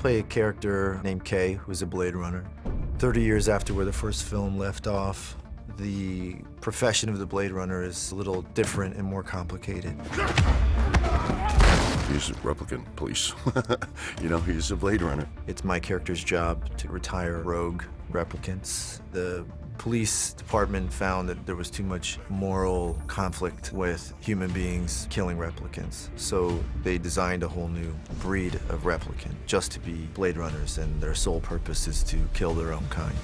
play a character named Kay, who's a Blade Runner. 30 years after where the first film left off, the profession of the Blade Runner is a little different and more complicated. He's a replicant police. You know, he's a Blade Runner. It's my character's job to retire rogue replicants. The police department found that there was too much moral conflict with human beings killing replicants. So they designed a whole new breed of replicant just to be Blade Runners, and their sole purpose is to kill their own kind.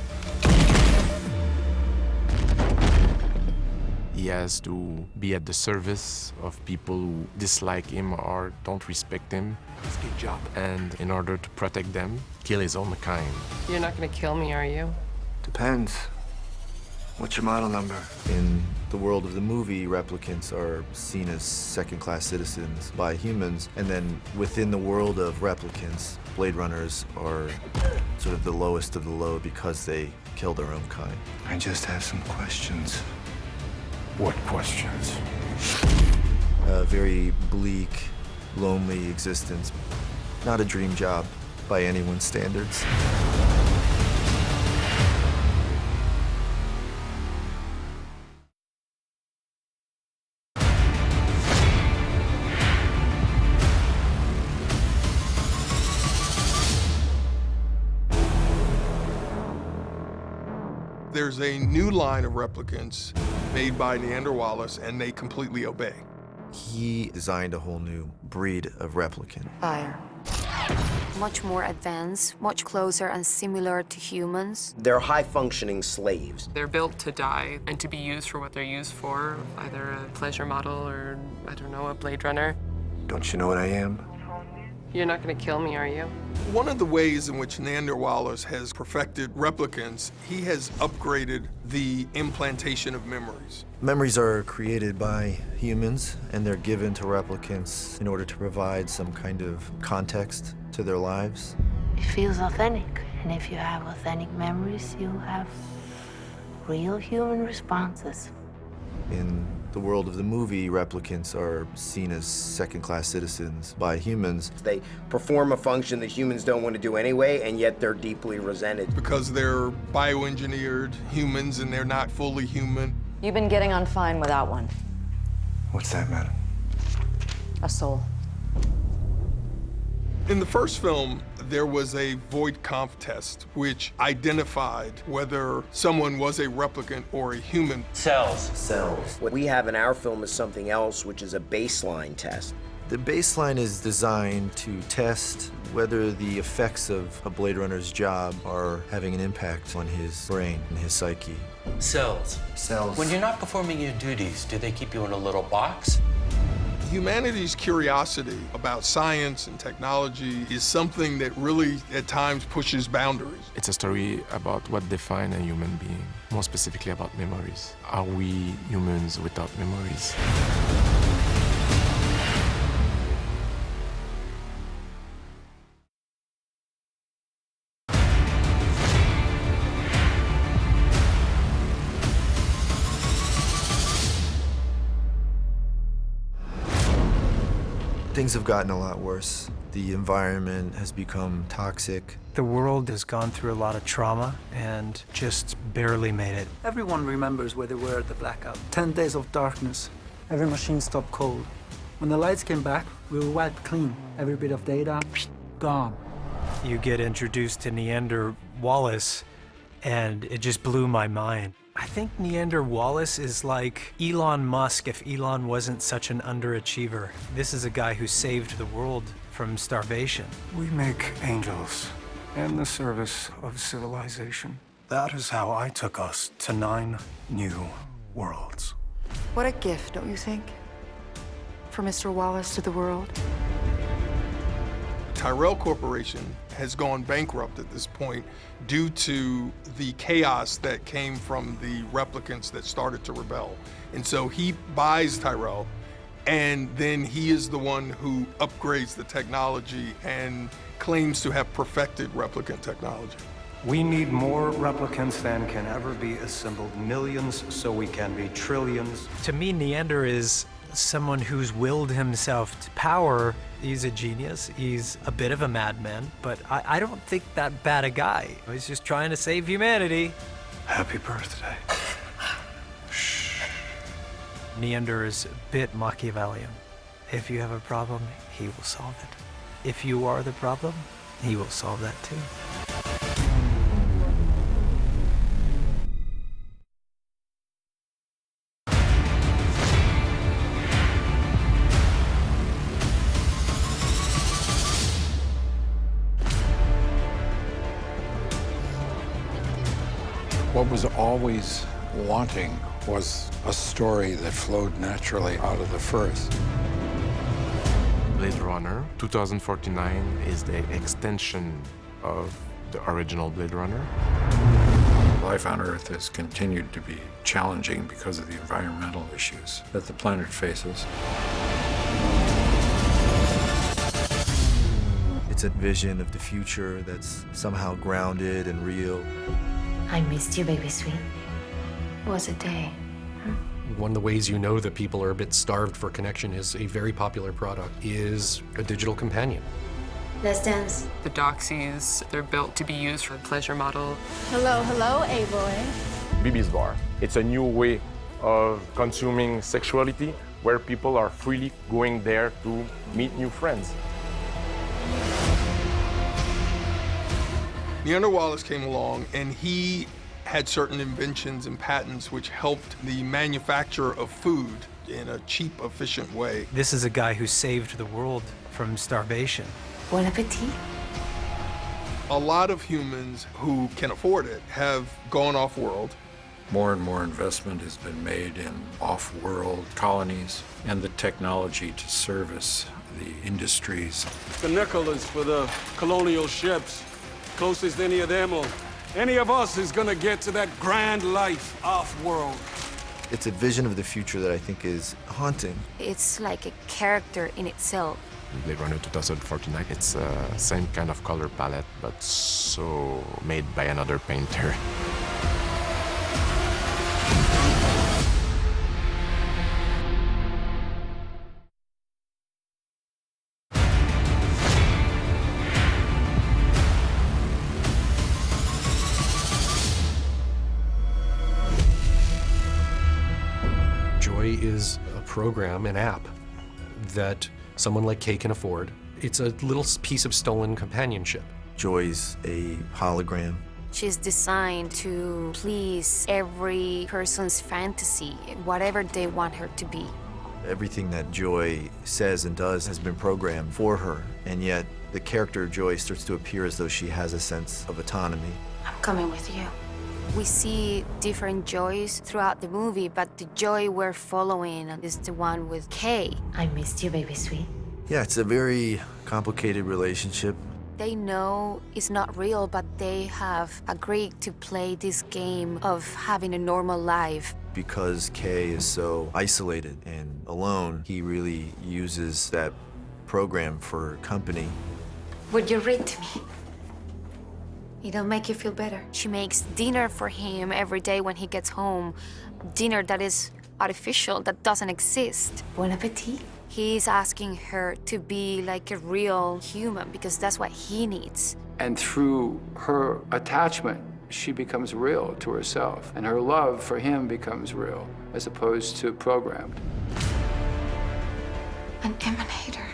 He has to be at the service of people who dislike him or don't respect him. It's a good job. And in order to protect them, kill his own kind. You're not gonna kill me, are you? Depends. What's your model number? In the world of the movie, replicants are seen as second-class citizens by humans, and then within the world of replicants, Blade Runners are sort of the lowest of the low because they kill their own kind. I just have some questions. What questions? A very bleak, lonely existence. Not a dream job by anyone's standards. There's a new line of replicants made by Neander Wallace, and they completely obey. He designed a whole new breed of replicant. Fire. Much more advanced, much closer and similar to humans. They're high-functioning slaves. They're built to die and to be used for what they're used for, either a pleasure model or, I don't know, a Blade Runner. Don't you know what I am? You're not gonna kill me, are you? One of the ways in which Neander Wallace has perfected replicants, he has upgraded the implantation of memories. Memories are created by humans, and they're given to replicants in order to provide some kind of context to their lives. It feels authentic, and if you have authentic memories, you have real human responses. In the world of the movie, replicants are seen as second-class citizens by humans. They perform a function that humans don't want to do anyway, and yet they're deeply resented. Because they're bioengineered humans and they're not fully human. You've been getting on fine without one. What's that, madam? A soul. In the first film, there was a void conf test which identified whether someone was a replicant or a human. Cells. What we have in our film is something else, which is a baseline test. The baseline is designed to test whether the effects of a Blade Runner's job are having an impact on his brain and his psyche. Cells. When you're not performing your duties, do they keep you in a little box? Humanity's curiosity about science and technology is something that really, at times, pushes boundaries. It's a story about what defines a human being, more specifically about memories. Are we humans without memories? Things have gotten a lot worse. The environment has become toxic. The world has gone through a lot of trauma and just barely made it. Everyone remembers where they were at the blackout. 10 days of darkness. Every machine stopped cold. When the lights came back, we were wiped clean. Every bit of data, gone. You get introduced to Neander Wallace, and it just blew my mind. I think Neander Wallace is like Elon Musk if Elon wasn't such an underachiever. This is a guy who saved the world from starvation. We make angels in the service of civilization. That is how I took us to 9 new worlds. What a gift, don't you think? For Mr. Wallace to the world. Tyrell Corporation has gone bankrupt at this point due to the chaos that came from the replicants that started to rebel. And so he buys Tyrell, and then he is the one who upgrades the technology and claims to have perfected replicant technology. We need more replicants than can ever be assembled. Millions so we can be trillions. To me, Neander is someone who's willed himself to power. He's a genius. He's a bit of a madman, but I don't think that bad a guy. He's just trying to save humanity. Happy birthday. Neander is a bit Machiavellian. If you have a problem, he will solve it. If you are the problem, he will solve that too. What was always wanting was a story that flowed naturally out of the first. Blade Runner 2049 is the extension of the original Blade Runner. Life on Earth has continued to be challenging because of the environmental issues that the planet faces. It's a vision of the future that's somehow grounded and real. I missed you, baby sweet. It was a day. One of the ways you know that people are a bit starved for connection is a very popular product is a digital companion. Let's dance. The doxies, they're built to be used for a pleasure model. Hello, hello, A-boy. BB's Bar. It's a new way of consuming sexuality where people are freely going there to meet new friends. Neander Wallace came along and he had certain inventions and patents which helped the manufacture of food in a cheap, efficient way. This is a guy who saved the world from starvation. Bon appetit. A lot of humans who can afford it have gone off-world. More and more investment has been made in off-world colonies and the technology to service the industries. The nickel is for the colonial ships. Closest any of them or any of us is gonna get to that grand life off-world. It's a vision of the future that I think is haunting. It's like a character in itself. Blade Runner 2049, it's the same kind of color palette, but so made by another painter. Joy is a program, an app, that someone like Kay can afford. It's a little piece of stolen companionship. Joy's a hologram. She's designed to please every person's fantasy, whatever they want her to be. Everything that Joy says and does has been programmed for her, and yet the character of Joy starts to appear as though she has a sense of autonomy. I'm coming with you. We see different Joys throughout the movie, but the Joy we're following is the one with Kay. I missed you, baby sweet. Yeah, it's a very complicated relationship. They know it's not real, but they have agreed to play this game of having a normal life. Because Kay is so isolated and alone, he really uses that program for company. Would you read to me? It'll make you feel better. She makes dinner for him every day when he gets home. Dinner that is artificial, that doesn't exist. Bon appetit. He's asking her to be like a real human because that's what he needs. And through her attachment, she becomes real to herself, and her love for him becomes real, as opposed to programmed. An emanator.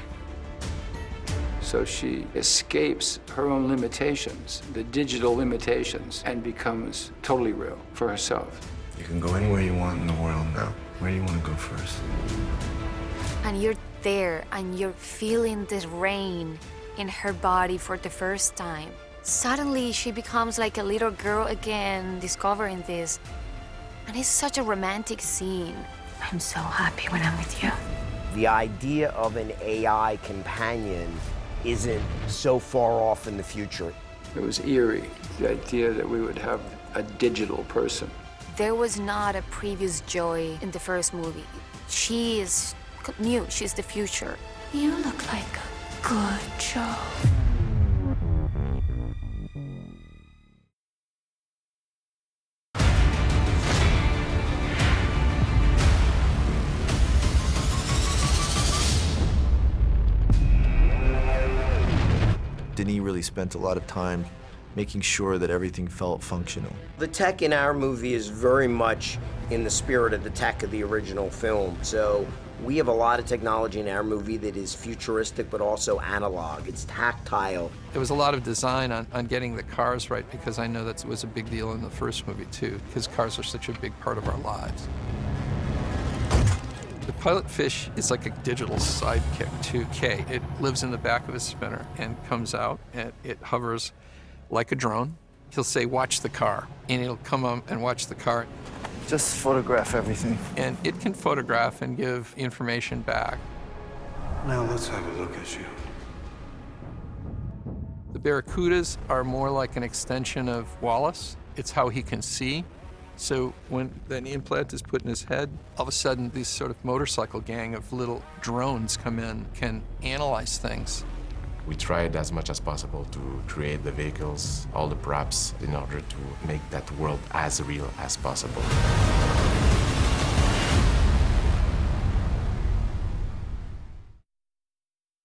So she escapes her own limitations, the digital limitations, and becomes totally real for herself. You can go anywhere you want in the world now. Where do you want to go first? And you're there, and you're feeling this rain in her body for the first time. Suddenly, she becomes like a little girl again, discovering this. And it's such a romantic scene. I'm so happy when I'm with you. The idea of an AI companion isn't so far off in the future. It was eerie, the idea that we would have a digital person. There was not a previous Joy in the first movie. She is new, she's the future. You look like a good Joe. really spent a lot of time making sure that everything felt functional. The tech in our movie is very much in the spirit of the tech of the original film. So we have a lot of technology in our movie that is futuristic but also analog. It's tactile. There was a lot of design on getting the cars right, because I know that was a big deal in the first movie too, because cars are such a big part of our lives. The pilot fish is like a digital sidekick to Kay. It lives in the back of a spinner and comes out and it hovers like a drone. He'll say, watch the car, and it'll come up and watch the car. Just photograph everything. And it can photograph and give information back. Now let's have a look at you. The Barracudas are more like an extension of Wallace. It's how he can see. So when that implant is put in his head, all of a sudden this sort of motorcycle gang of little drones come in, can analyze things. We tried as much as possible to create the vehicles, all the props, in order to make that world as real as possible.